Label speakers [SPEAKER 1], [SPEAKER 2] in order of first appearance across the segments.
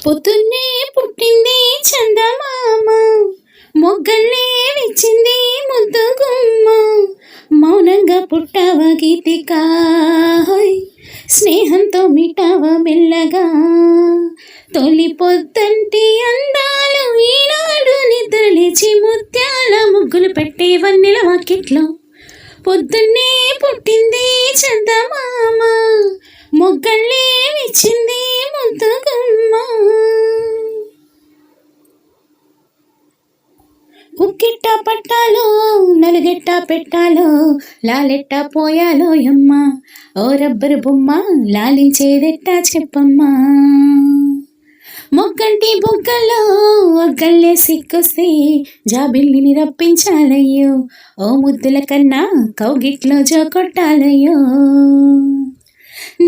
[SPEAKER 1] పొద్దున్నే పుట్టింది చందమామ, మొగ్గల్నే విచ్చింది ముద్దు గుమ్మ. మౌనంగా పుట్టావ గీతిక, స్నేహంతో మిటావ మెల్లగా. తొలి పొద్దంటి అందాలు ఈనాడు నిద్రలేచి ముత్యాల ముగ్గులు పెట్టే వన్నెల వాకిట్లో. పొద్దున్నే పుట్టింది చందమామ, మొగ్గల్నే విచ్చింది ముద్దు గుమ్మ. ఉక్కిట్ట పట్టాలో నలుగెట్ట పెట్టాలో, లాలెట్ట పోయాలో యమ్మ. ఓ రబ్బరు బొమ్మ లాలించేదెట్టా చెప్పమ్మా. మొగ్గంటి బుగ్గల్లో ఒగ్గల్లే సిక్కొస్తే జాబిల్లిని రప్పించాలయ్యో. ఓ ముద్దుల కన్నా కౌగిట్లో జో కొట్టాలయ్యో.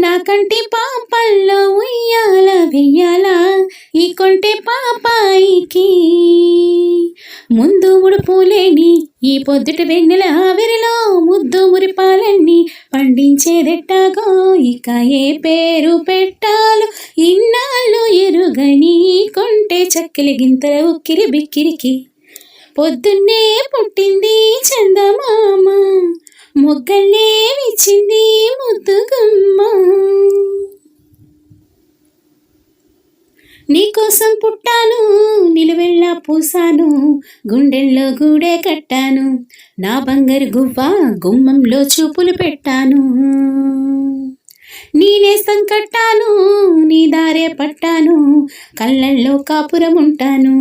[SPEAKER 1] నా కంటి పాపల్లో ఉయ్యాల వెయ్యాల ఈ కొంటే పాపాయికి. ముందు ముడుపులేని ఈ పొద్దుట వెన్నెల ఆవిరిలో ముద్దు మురిపాలన్నీ పండించేదెట్టాగో. ఇక ఏ పేరు పెట్టాలో ఇన్నాళ్ళు ఎరుగని కొంటే చక్కెలి గింతల ఉక్కిరి బిక్కిరికి. పొద్దున్నే పుట్టింది చందమామ, మొగ్గల్నే విచ్చింది ముద్దు గుమ్మ. నీకోసం పుట్టాను నిలువెల్లా పూసాను, గుండెల్లో గూడే కట్టాను. నా బంగారు గువ్వ గుమ్మంలో చూపులు పెట్టాను. నేనేసం కట్టాను నీ దారే పట్టాను, కళ్ళల్లో కాపురం ఉంటాను.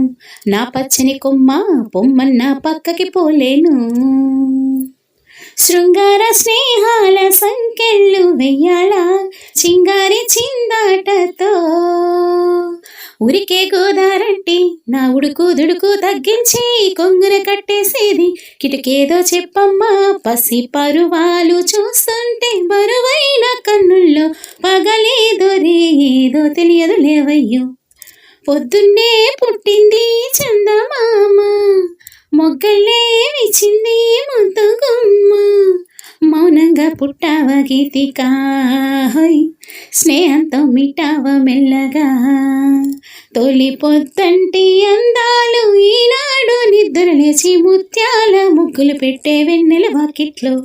[SPEAKER 1] నా పచ్చని కొమ్మ పొమ్మన్న పక్కకి పోలేను. శృంగార స్నేహాల సంకెళ్ళు వెయ్యాల చింగారి చిందాటతో. ఉరికే గోదారంటి నా ఉడుకు దుడుకు తగ్గించి కొంగున కట్టేసేది కిటకేదో చెప్పమ్మా. పసి పరువాలు చూస్తుంటే బరువైన కన్నుల్లో పగలేదో రేదో తెలియదు లేవయ్యో. పొద్దున్నే పుట్టింది చందమామ, మొగ్గలే విచ్చింది ముద్దు గుమ్మ. మౌనంగా పుట్టావ గీతిక, స్నేహంతో మిటావ మెల్లగా. తొలి పొద్దంటి అందాలు ఈనాడు నిద్రలేచి ముత్యాల ముగ్గులు పెట్టే వెన్నెల వాకిట్లో.